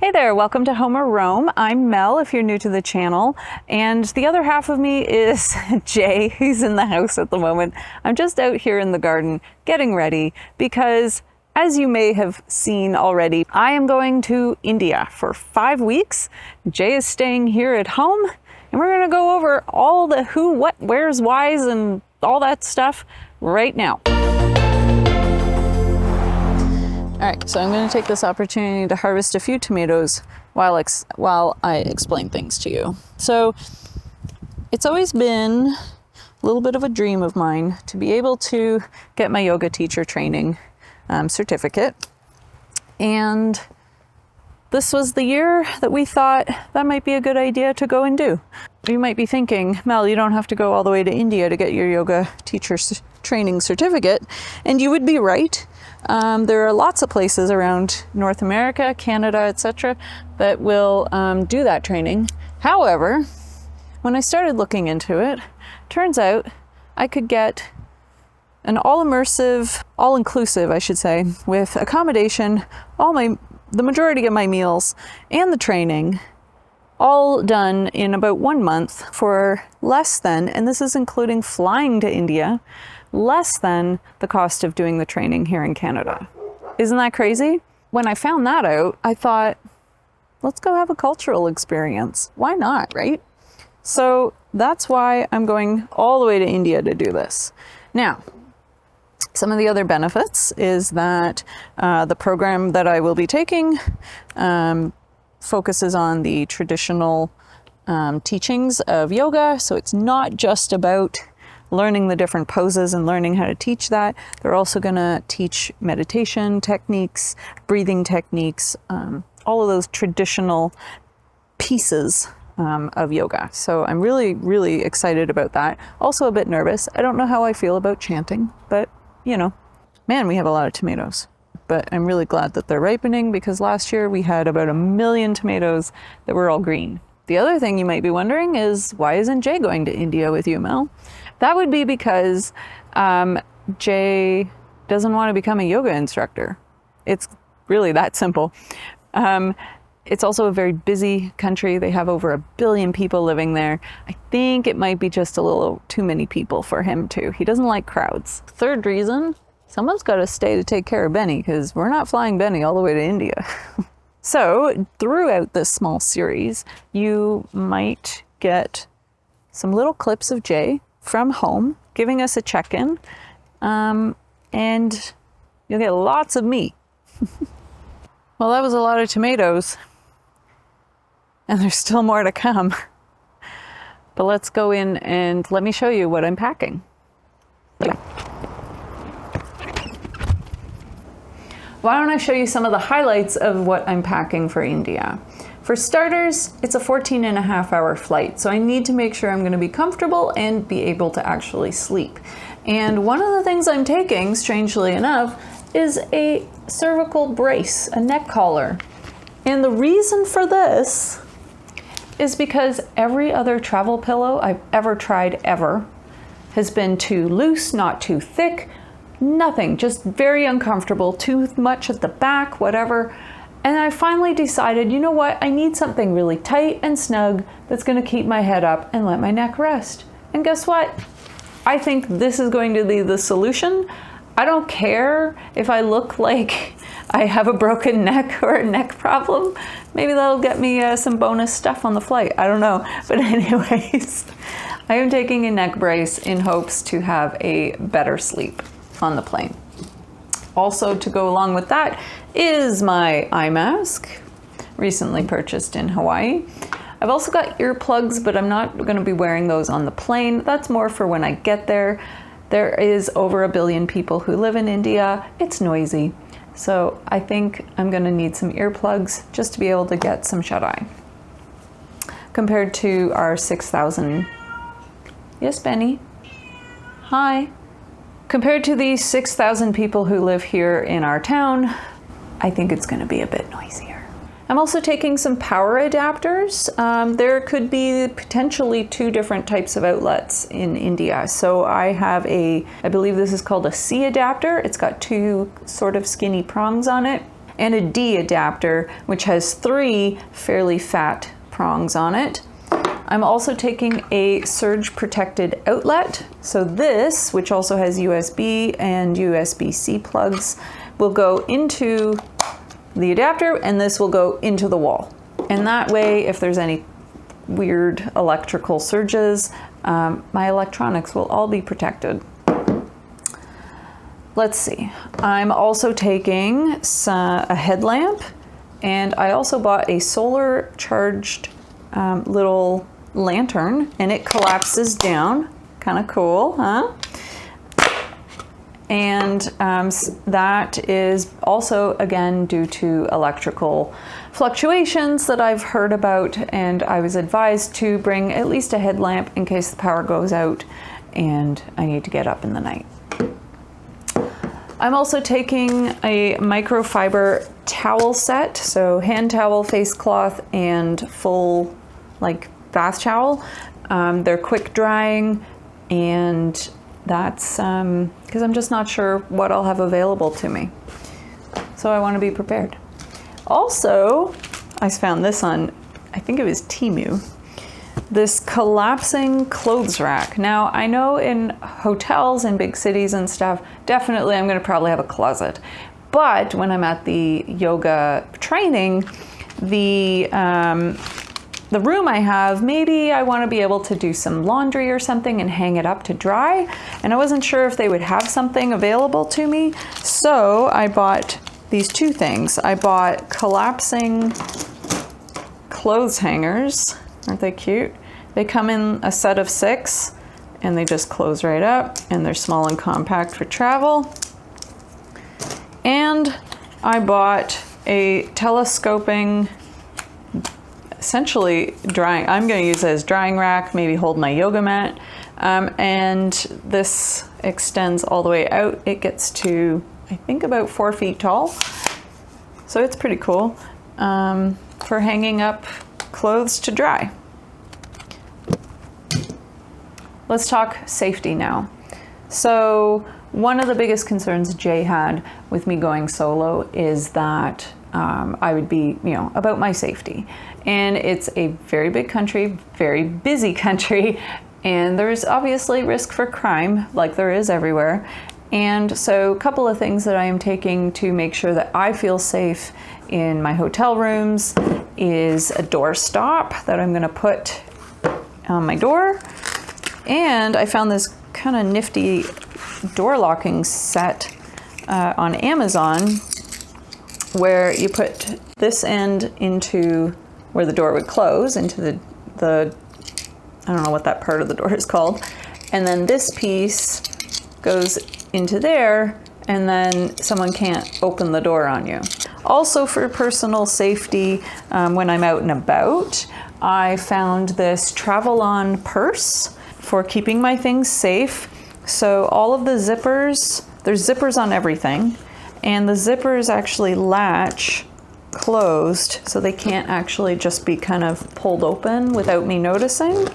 Hey there, welcome to Home or Roam. I'm Mel if you're new to the channel, and the other half of me is Jay. He's in the house at the moment. I'm just out here in the garden getting ready because, as you may have seen already, I am going to India for 5 weeks. Jay is staying here at home, and we're gonna go over all the who, what, where's, whys, and all that stuff right now. All right, so I'm going to take this opportunity to harvest a few tomatoes while I explain things to you. So it's always been a little bit of a dream of mine to be able to get my yoga teacher training certificate. And this was the year that we thought that might be a good idea to go and do. You might be thinking, Mel, you don't have to go all the way to India to get your yoga teacher training certificate. And you would be right. There are lots of places around North America, Canada, etc. that will do that training. However, when I started looking into it, turns out I could get an all-inclusive, I should say, with accommodation, the majority of my meals, and the training, all done in about 1 month for less than, and this is including flying to India, less than the cost of doing the training here in Canada. Isn't that crazy? When I found that out, I thought, let's go have a cultural experience. Why not, right? So that's why I'm going all the way to India to do this. Now, some of the other benefits is that the program that I will be taking focuses on the traditional teachings of yoga. So it's not just about learning the different poses and learning how to teach that. They're also going to teach meditation techniques, breathing techniques, all of those traditional pieces of yoga. So I'm really, really excited about that. Also a bit nervous. I don't know how I feel about chanting, but you know, man, we have a lot of tomatoes. But I'm really glad that they're ripening because last year we had about 1 million tomatoes that were all green. The other thing you might be wondering is, why isn't Jay going to India with you, Mel? That would be because Jay doesn't want to become a yoga instructor. It's really that simple. It's also a very busy country. They have over 1 billion people living there. I think it might be just a little too many people for him too. He doesn't like crowds. Third reason, someone's got to stay to take care of Benny because we're not flying Benny all the way to India. So throughout this small series, you might get some little clips of Jay from home giving us a check-in, and you'll get lots of me. Well, that was a lot of tomatoes, and there's still more to come. But let's go in and let me show you what I'm packing. Why don't I show you some of the highlights of what I'm packing for India? For starters, it's a 14.5-hour flight, so I need to make sure I'm going to be comfortable and be able to actually sleep. And one of the things I'm taking, strangely enough, is a cervical brace, a neck collar. And the reason for this is because every other travel pillow I've ever tried has been too loose, not too thick, nothing, just very uncomfortable, too much at the back, whatever. And I finally decided, you know what, I need something really tight and snug that's going to keep my head up and let my neck rest. And guess what? I think this is going to be the solution. I don't care if I look like I have a broken neck or a neck problem. Maybe that'll get me some bonus stuff on the flight. I don't know. But anyways, I am taking a neck brace in hopes to have a better sleep on the plane. Also, to go along with that is my eye mask, recently purchased in Hawaii. I've also got earplugs, but I'm not going to be wearing those on the plane. That's more for when I get there. There is over 1 billion people who live in India. It's noisy. So I think I'm going to need some earplugs just to be able to get some shut-eye. Compared to our 6,000... Yes, Benny? Hi. Compared to the 6,000 people who live here in our town, I think it's going to be a bit noisier. I'm also taking some power adapters. There could be potentially 2 different types of outlets in India. So I have I believe this is called a C adapter. It's got 2 sort of skinny prongs on it. and a D adapter, which has 3 fairly fat prongs on it. I'm also taking a surge protected outlet. So this, which also has USB and USB-C plugs, will go into the adapter, and this will go into the wall. And that way, if there's any weird electrical surges, my electronics will all be protected. Let's see. I'm also taking a headlamp, and I also bought a solar charged little lantern, and it collapses down. Kind of cool, huh? And that is also, again, due to electrical fluctuations that I've heard about, and I was advised to bring at least a headlamp in case the power goes out and I need to get up in the night. I'm also taking a microfiber towel set, so hand towel, face cloth, and full like bath towel. They're quick drying, and that's because I'm just not sure what I'll have available to me. So I want to be prepared. Also, I found this on, I think it was Temu, this collapsing clothes rack. Now, I know in hotels and big cities and stuff, definitely I'm going to probably have a closet. But when I'm at the yoga training, the room I have, maybe I want to be able to do some laundry or something and hang it up to dry. And I wasn't sure if they would have something available to me. So I bought these 2 things. I bought collapsing clothes hangers. Aren't they cute? They come in a set of 6 and they just close right up, and they're small and compact for travel. And I bought a telescoping, essentially drying, I'm going to use it as drying rack, maybe hold my yoga mat. And this extends all the way out. It gets to, I think, about 4 feet tall. So it's pretty cool for hanging up clothes to dry. Let's talk safety now. So one of the biggest concerns Jay had with me going solo is that I would be, about my safety. And it's a very big country, very busy country, and there's obviously risk for crime, like there is everywhere. And so a couple of things that I am taking to make sure that I feel safe in my hotel rooms is a door stop that I'm going to put on my door. And I found this kind of nifty door locking set on Amazon, where you put this end into where the door would close, into the I don't know what that part of the door is called. And then this piece goes into there, and then someone can't open the door on you. Also, for personal safety, when I'm out and about, I found this travel-on purse for keeping my things safe. So all of the zippers, there's zippers on everything, and the zippers actually latch closed, so they can't actually just be kind of pulled open without me noticing.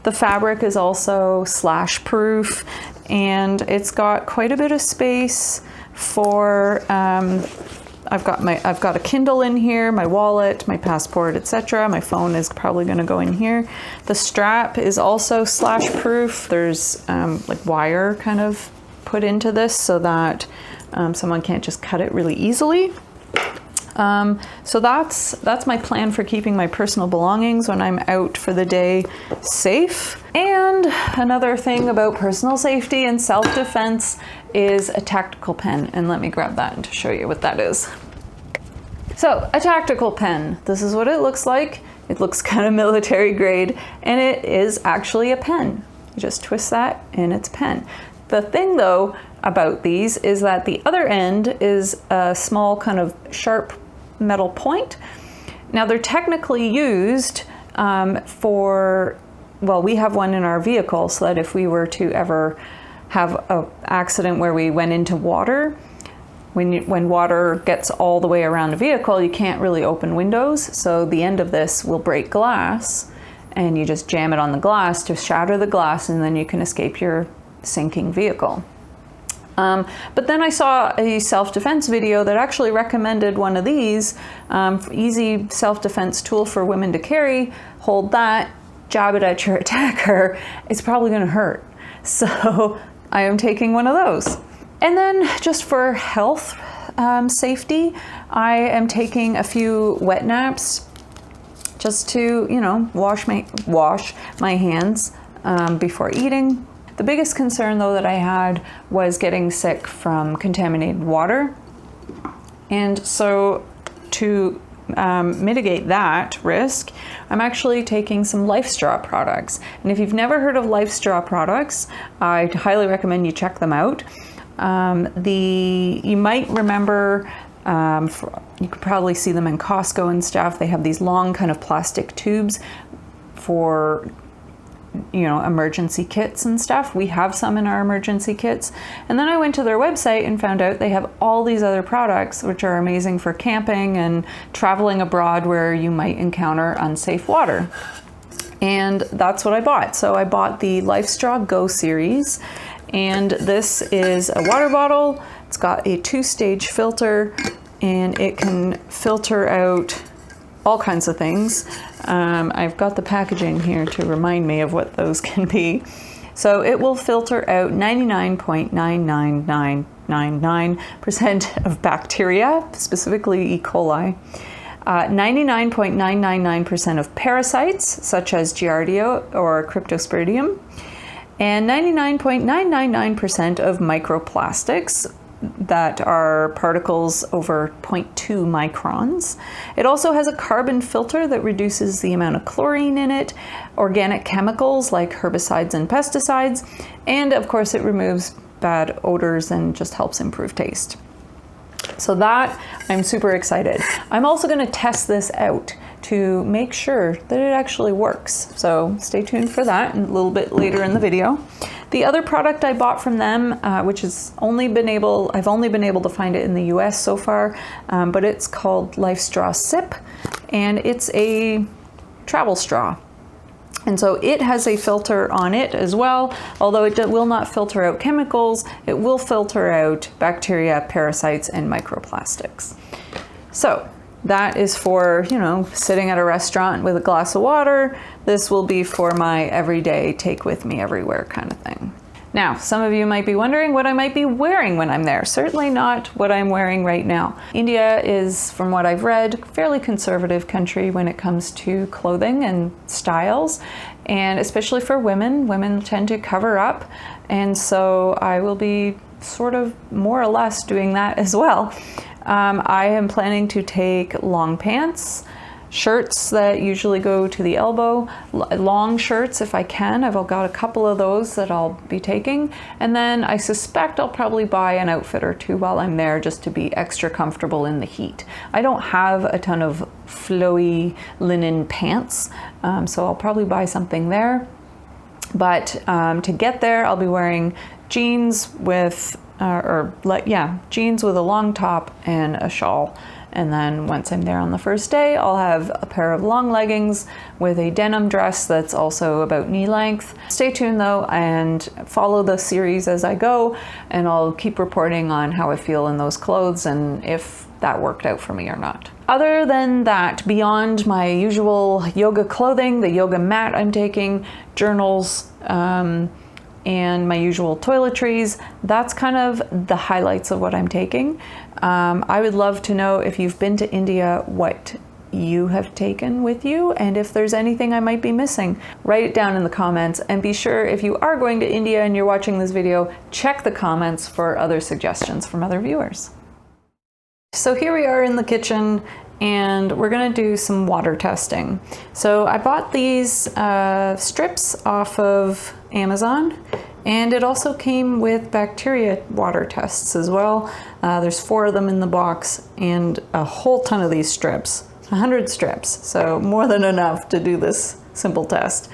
The fabric is also slash proof, and it's got quite a bit of space for, I've got a Kindle in here, my wallet, my passport, etc. My phone is probably going to go in here. The strap is also slash proof. There's like wire kind of put into this so that someone can't just cut it really easily. So that's my plan for keeping my personal belongings when I'm out for the day safe. And another thing about personal safety and self-defense is a tactical pen. And let me grab that and to show you what that is. So a tactical pen, this is what it looks like. It looks kind of military grade, and it is actually a pen. You just twist that and it's a pen. The thing though about these is that the other end is a small kind of sharp metal point. Now they're technically used for, well, we have one in our vehicle so that if we were to ever have an accident where we went into water, when water gets all the way around a vehicle, you can't really open windows. So the end of this will break glass, and you just jam it on the glass to shatter the glass, and then you can escape your sinking vehicle. But then I saw a self-defense video that actually recommended one of these, easy self-defense tool for women to carry. Hold that, jab it at your attacker. It's probably gonna hurt. So I am taking one of those. And then just for health safety, I am taking a few wet naps just to, you know, wash my hands before eating. The biggest concern though that I had was getting sick from contaminated water. And so to mitigate that risk, I'm actually taking some Lifestraw products. And if you've never heard of Lifestraw products, I highly recommend you check them out. You might remember, you could probably see them in Costco and stuff. They have these long kind of plastic tubes for, you know, emergency kits and stuff. We have some in our emergency kits. And then I went to their website and found out they have all these other products which are amazing for camping and traveling abroad where you might encounter unsafe water. And that's what I bought. So I bought the Lifestraw Go Series, and this is a water bottle. It's got a 2-stage filter, and it can filter out all kinds of things. I've got the packaging here to remind me of what those can be. So it will filter out 99.99999% of bacteria, specifically E. coli, 99.999% of parasites, such as Giardia or Cryptosporidium, and 99.999% of microplastics, that are particles over 0.2 microns. It also has a carbon filter that reduces the amount of chlorine in it, organic chemicals like herbicides and pesticides, and of course it removes bad odors and just helps improve taste. So that, I'm super excited. I'm also going to test this out to make sure that it actually works. So stay tuned for that a little bit later in the video. The other product I bought from them, which I've only been able to find it in the US so far, but it's called Lifestraw Sip, and it's a travel straw. And so it has a filter on it as well, although it will not filter out chemicals, it will filter out bacteria, parasites, and microplastics. So that is for, you know, sitting at a restaurant with a glass of water. This will be for my everyday take with me everywhere kind of thing. Now, some of you might be wondering what I might be wearing when I'm there. Certainly not what I'm wearing right now. India is, from what I've read, a fairly conservative country when it comes to clothing and styles, and especially for women. Women tend to cover up, and so I will be sort of more or less doing that as well. I am planning to take long pants, shirts that usually go to the elbow, long shirts if I can. I've got a couple of those that I'll be taking. And then I suspect I'll probably buy an outfit or two while I'm there just to be extra comfortable in the heat. I don't have a ton of flowy linen pants, so I'll probably buy something there. But to get there, I'll be wearing jeans with jeans with a long top and a shawl. And then once I'm there on the first day, I'll have a pair of long leggings with a denim dress that's also about knee length. Stay tuned though and follow the series as I go, and I'll keep reporting on how I feel in those clothes and if that worked out for me or not. Other than that, beyond my usual yoga clothing, the yoga mat I'm taking, journals, and my usual toiletries, that's kind of the highlights of what I'm taking. I would love to know if you've been to India, what you have taken with you, and if there's anything I might be missing. Write it down in the comments, and be sure if you are going to India and you're watching this video, check the comments for other suggestions from other viewers. So here we are in the kitchen, and we're gonna do some water testing. So I bought these strips off of Amazon, and it also came with bacteria water tests as well. There's 4 of them in the box and a whole ton of these strips, 100 strips, so more than enough to do this simple test.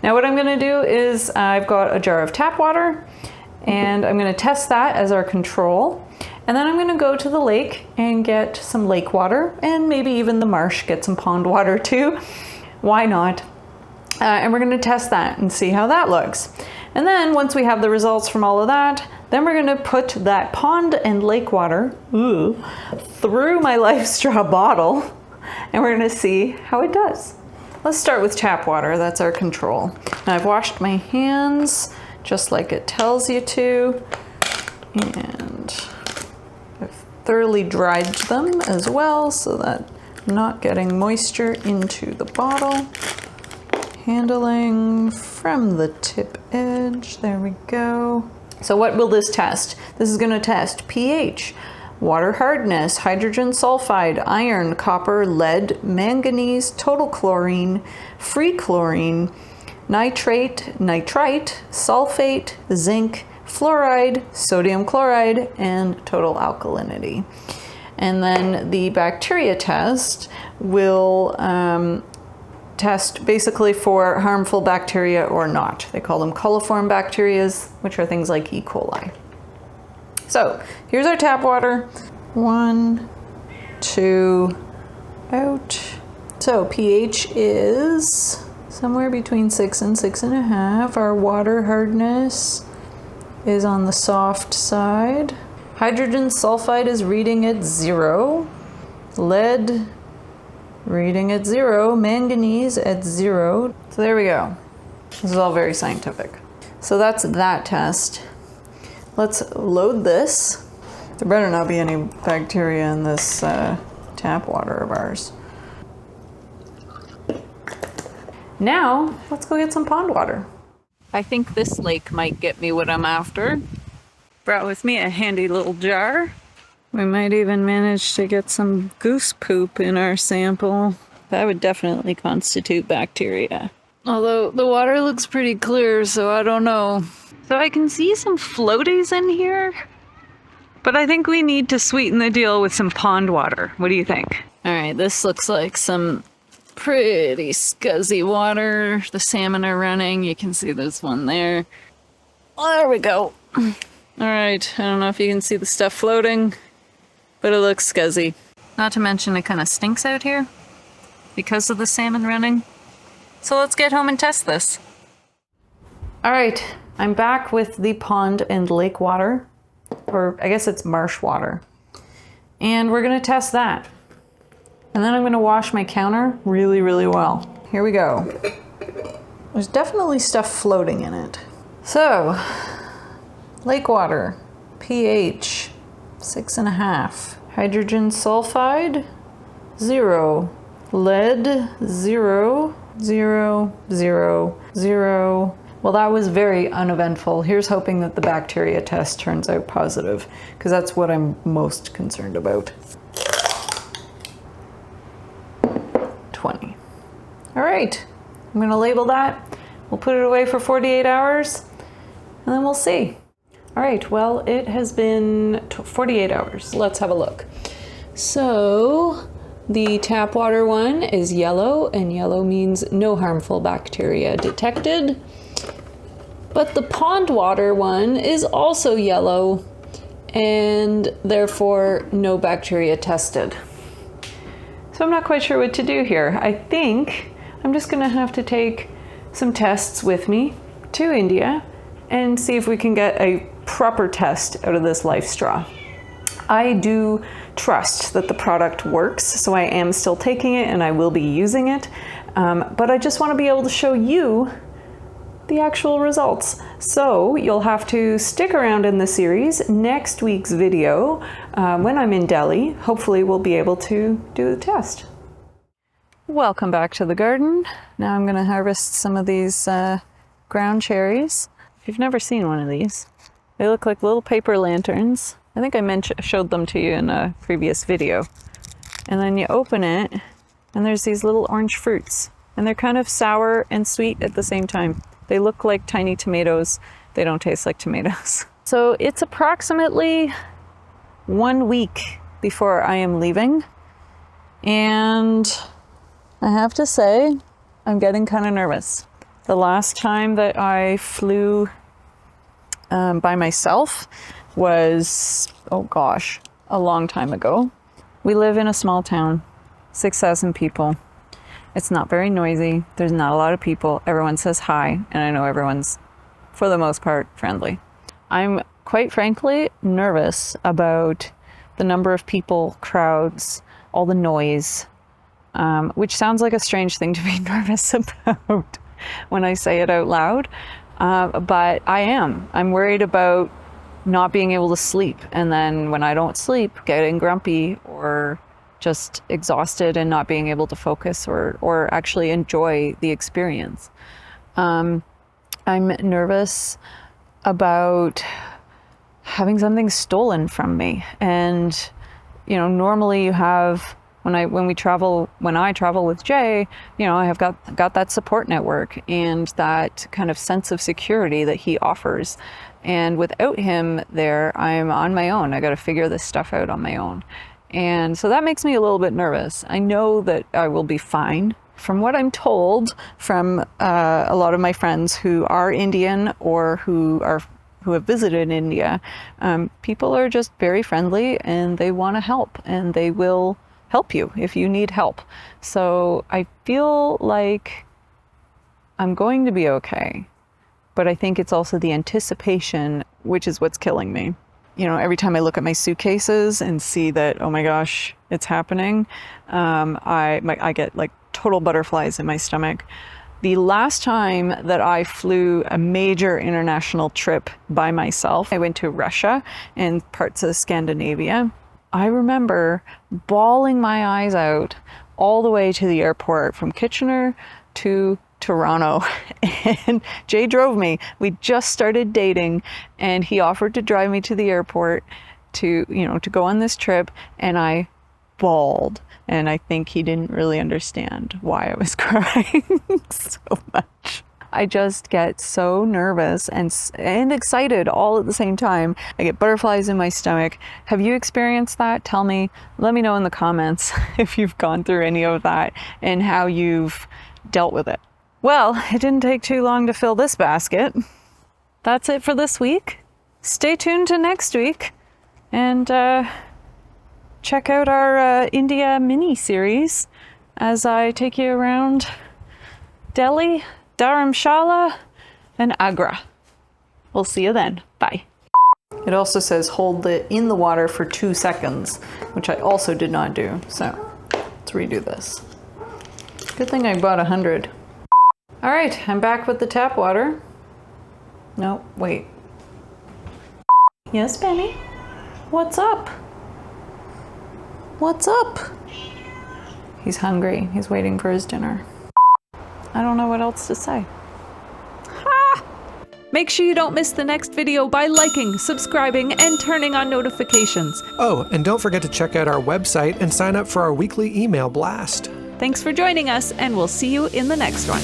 Now what I'm gonna do is I've got a jar of tap water, and I'm gonna test that as our control. And then I'm gonna go to the lake and get some lake water, and maybe even the marsh, get some pond water too. Why not? And we're gonna test that and see how that looks. And then once we have the results from all of that, Then we're gonna put that pond and lake water through my Lifestraw bottle, and we're gonna see how it does. Let's start with tap water, that's our control. Now I've washed my hands just like it tells you to, and I've thoroughly dried them as well so that I'm not getting moisture into the bottle. Handling from the tip edge, there we go. So what will this test? This is going to test pH, water hardness, hydrogen sulfide, iron, copper, lead, manganese, total chlorine, free chlorine, nitrate, nitrite, sulfate, zinc, fluoride, sodium chloride, and total alkalinity. And then the bacteria test will test basically for harmful bacteria or not. They call them coliform bacteria, which are things like E. coli. So here's our tap water. 1, 2, out. So pH is somewhere between 6 and 6.5. Our water hardness is on the soft side. Hydrogen sulfide is reading at 0. Lead reading at 0, manganese at 0. So there we go. This is all very scientific. So that's that test. Let's load this. There better not be any bacteria in this tap water of ours. Now, let's go get some pond water. I think this lake might get me what I'm after. Brought with me a handy little jar. We might even manage to get some goose poop in our sample. That would definitely constitute bacteria. Although the water looks pretty clear, so I don't know. So I can see some floaties in here, but I think we need to sweeten the deal with some pond water. What do you think? All right, this looks like some pretty scuzzy water. The salmon are running. You can see there's one there. Oh, there we go. All right, I don't know if you can see the stuff floating, but it looks scuzzy. Not to mention it kind of stinks out here because of the salmon running. So let's get home and test this. All right, I'm back with the pond and lake water, or I guess it's marsh water. And we're gonna test that. And then I'm gonna wash my counter really, really well. Here we go. There's definitely stuff floating in it. So, lake water, pH, 6.5. Hydrogen sulfide, 0. Lead, 0, 0, 0, 0. Well, that was very uneventful. Here's hoping that the bacteria test turns out positive, because that's what I'm most concerned about. 20. All right, I'm gonna label that. We'll put it away for 48 hours, and then we'll see. All right, well, it has been 48 hours. Let's have a look. So the tap water one is yellow, and yellow means no harmful bacteria detected. But the pond water one is also yellow, and therefore no bacteria tested. So I'm not quite sure what to do here. I think I'm just gonna have to take some tests with me to India and see if we can get a proper test out of this Lifestraw. I do trust that the product works, so I am still taking it and I will be using it, but I just want to be able to show you the actual results. So you'll have to stick around in the series. Next week's video, when I'm in Delhi, hopefully we'll be able to do the test. Welcome back to the garden. Now I'm going to harvest some of these ground cherries. If you've never seen one of these, they look like little paper lanterns. I think I showed them to you in a previous video. And then you open it, and there's these little orange fruits. And they're kind of sour and sweet at the same time. They look like tiny tomatoes. They don't taste like tomatoes. So it's approximately 1 week before I am leaving. And I have to say, I'm getting kind of nervous. The last time that I flew by myself was, oh gosh, a long time ago. We live in a small town, 6,000 people. It's not very noisy. There's not a lot of people. Everyone says hi, and I know everyone's, for the most part, friendly. I'm quite frankly, nervous about the number of people, crowds, all the noise, which sounds like a strange thing to be nervous about when I say it out loud. But I am. I'm worried about not being able to sleep. And then when I don't sleep, getting grumpy or just exhausted and not being able to focus or actually enjoy the experience. I'm nervous about having something stolen from me. And, you know, normally you have, when I travel with Jay, you know, I have got that support network and that kind of sense of security that he offers. And without him there, I'm on my own. I got to figure this stuff out on my own. And so that makes me a little bit nervous. I know that I will be fine. From what I'm told from a lot of my friends who are Indian or who have visited India, people are just very friendly and they want to help and they will help you if you need help. So I feel like I'm going to be okay. But I think it's also the anticipation, which is what's killing me. You know, every time I look at my suitcases and see that, oh my gosh, it's happening, I get like total butterflies in my stomach. The last time that I flew a major international trip by myself, I went to Russia and parts of Scandinavia. I remember bawling my eyes out all the way to the airport from Kitchener to Toronto, and Jay drove me. We just started dating and he offered to drive me to the airport to go on this trip, and I bawled, and I think he didn't really understand why I was crying so much. I just get so nervous and excited all at the same time. I get butterflies in my stomach. Have you experienced that? Tell me, let me know in the comments if you've gone through any of that and how you've dealt with it. Well, it didn't take too long to fill this basket. That's it for this week. Stay tuned to next week and check out our India mini-series as I take you around Delhi, Dharamshala, and Agra. We'll see you then. Bye. It also says hold it in the water for 2 seconds, which I also did not do. So let's redo this. Good thing I bought 100. All right, I'm back with the tap water. No, wait. Yes, Benny? What's up? What's up? He's hungry. He's waiting for his dinner. I don't know what else to say. Ha! Make sure you don't miss the next video by liking, subscribing, and turning on notifications. Oh, and don't forget to check out our website and sign up for our weekly email blast. Thanks for joining us, and we'll see you in the next one.